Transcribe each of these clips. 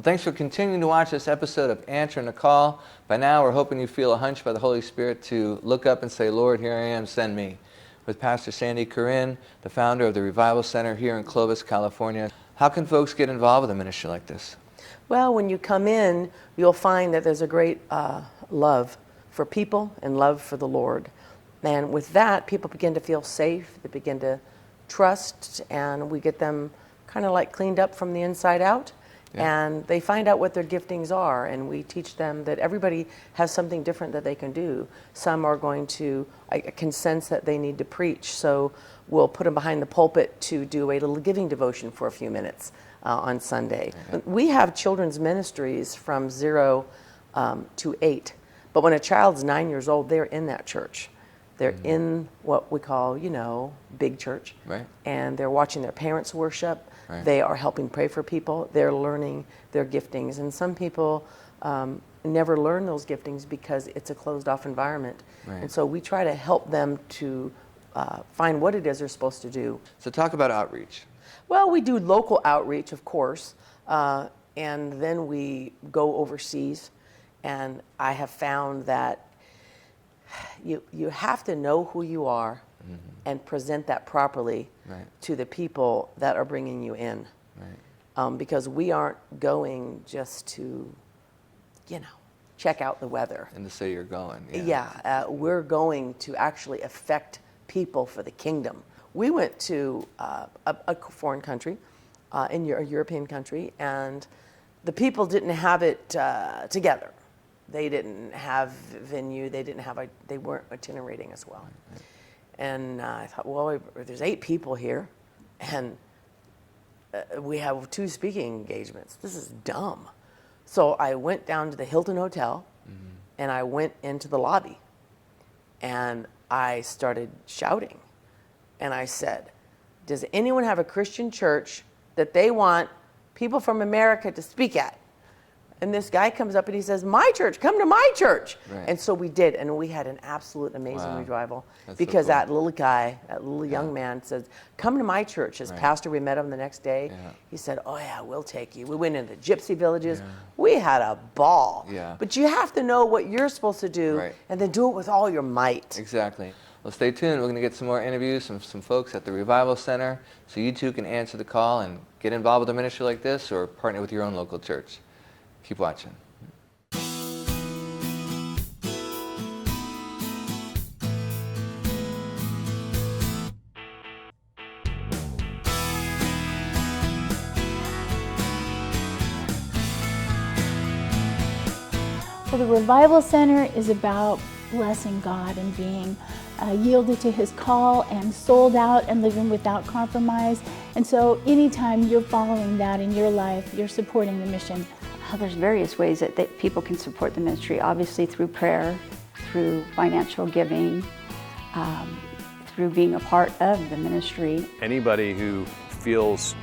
Well, thanks for continuing to watch this episode of Answering the Call. By now, we're hoping you feel a hunch by the Holy Spirit to look up and say, Lord, here I am, send me. With Pastor Sandy Corinne, the founder of the Revival Center here in Clovis, California. How can folks get involved with a ministry like this? Well, when you come in, you'll find that there's a great love for people and love for the Lord. And with that, people begin to feel safe, they begin to trust, and we get them kind of like cleaned up from the inside out. Yeah. And they find out what their giftings are, and we teach them that everybody has something different that they can do. Some are going to, I can sense that they need to preach, so we'll put them behind the pulpit to do a little giving devotion for a few minutes on Sunday. Mm-hmm. We have children's ministries from 0 to 8, but when a child's 9 years old, they're in that church. They're mm-hmm. in what we call, big church, right. And they're watching their parents worship. Right. They are helping pray for people. They're learning their giftings. And some people never learn those giftings because it's a closed-off environment. Right. And so we try to help them to find what it is they're supposed to do. So talk about outreach. Well, we do local outreach, of course, and then we go overseas. And I have found that you have to know who you are mm-hmm. and present that properly right. to the people that are bringing you in. Right. Because we aren't going just to, check out the weather. And to say you're going. Yeah, we're going to actually affect people for the kingdom. We went to a foreign country, a European country, and the people didn't have it together. They didn't have venue. They weren't itinerating as well. Right. And I thought, well, there's 8 people here, and we have 2 speaking engagements. This is dumb. So I went down to the Hilton Hotel, mm-hmm. and I went into the lobby, and I started shouting. And I said, does anyone have a Christian church that they want people from America to speak at? And this guy comes up and he says, my church, come to my church. Right. And so we did, and we had an absolute amazing revival. That's because so cool. That little guy, that little young man says, come to my church. As pastor, we met him the next day. Yeah. He said, oh yeah, we'll take you. We went into gypsy villages. Yeah. We had a ball. Yeah. But you have to know what you're supposed to do and then do it with all your might. Exactly. Well, stay tuned. We're going to get some more interviews from some folks at the Revival Center so you too can answer the call and get involved with a ministry like this or partner with your own local church. Keep watching. Well, the Revival Center is about blessing God and being yielded to His call and sold out and living without compromise. And so anytime you're following that in your life, you're supporting the mission. There's various ways that people can support the ministry, obviously through prayer, through financial giving, through being a part of the ministry. Anybody who feels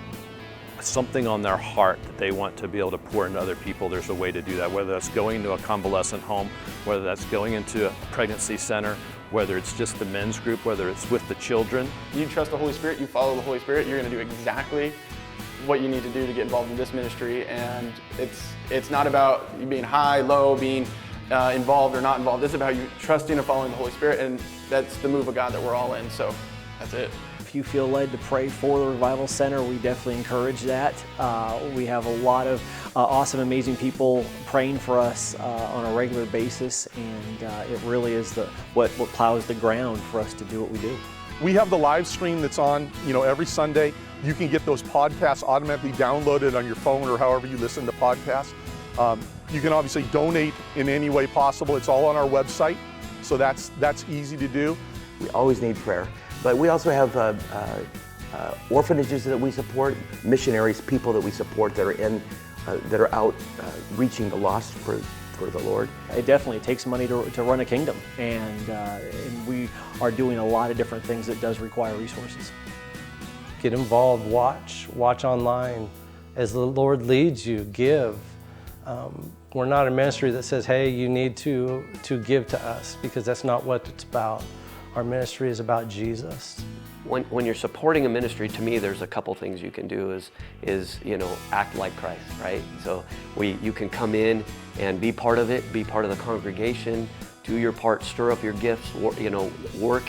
something on their heart that they want to be able to pour into other people, there's a way to do that, whether that's going to a convalescent home, whether that's going into a pregnancy center, whether it's just the men's group, whether it's with the children. You trust the Holy Spirit, you follow the Holy Spirit, you're going to do exactly what you need to do to get involved in this ministry. And it's not about you being high, low, being involved or not involved. It's about you trusting and following the Holy Spirit, and that's the move of God that we're all in, so that's it. If you feel led to pray for the Revival Center, we definitely encourage that. We have a lot of awesome, amazing people praying for us on a regular basis, and it really is what plows the ground for us to do what we do. We have the live stream that's on, every Sunday. You can get those podcasts automatically downloaded on your phone or however you listen to podcasts. You can obviously donate in any way possible. It's all on our website, so that's easy to do. We always need prayer, but we also have orphanages that we support, missionaries, people that we support that are out reaching the lost for the Lord. It definitely takes money to run a kingdom, and we are doing a lot of different things that does require resources. Get involved, watch online. As the Lord leads you, give. We're not a ministry that says, hey, you need to give to us, because that's not what it's about. Our ministry is about Jesus. When you're supporting a ministry, to me, there's a couple things you can do is act like Christ, right? So you can come in and be part of it, be part of the congregation, do your part, stir up your gifts, work,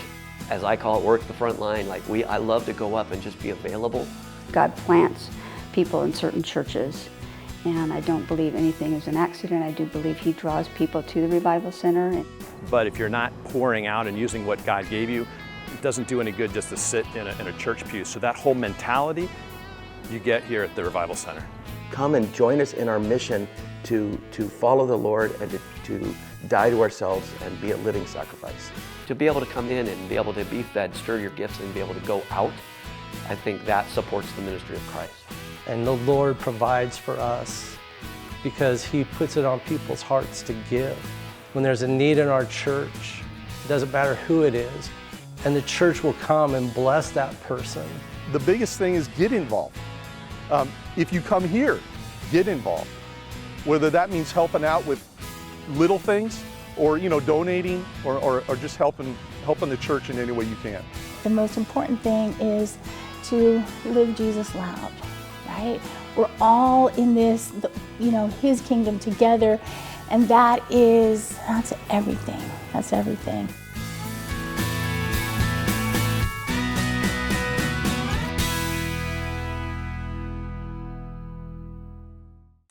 as I call it, work the front line. I love to go up and just be available. God plants people in certain churches, and I don't believe anything is an accident. I do believe He draws people to the Revival Center. But if you're not pouring out and using what God gave you, it doesn't do any good just to sit in a church pew. So that whole mentality you get here at the Revival Center. Come and join us in our mission to follow the Lord and to die to ourselves and be a living sacrifice. To be able to come in and be able to be fed, stir your gifts, and be able to go out, I think that supports the ministry of Christ. And the Lord provides for us because He puts it on people's hearts to give. When there's a need in our church, it doesn't matter who it is, and the church will come and bless that person. The biggest thing is get involved. If you come here, get involved. Whether that means helping out with little things or donating or just helping the church in any way you can. The most important thing is to live Jesus loud, right? We're all in this, His kingdom together, and that's everything. That's everything.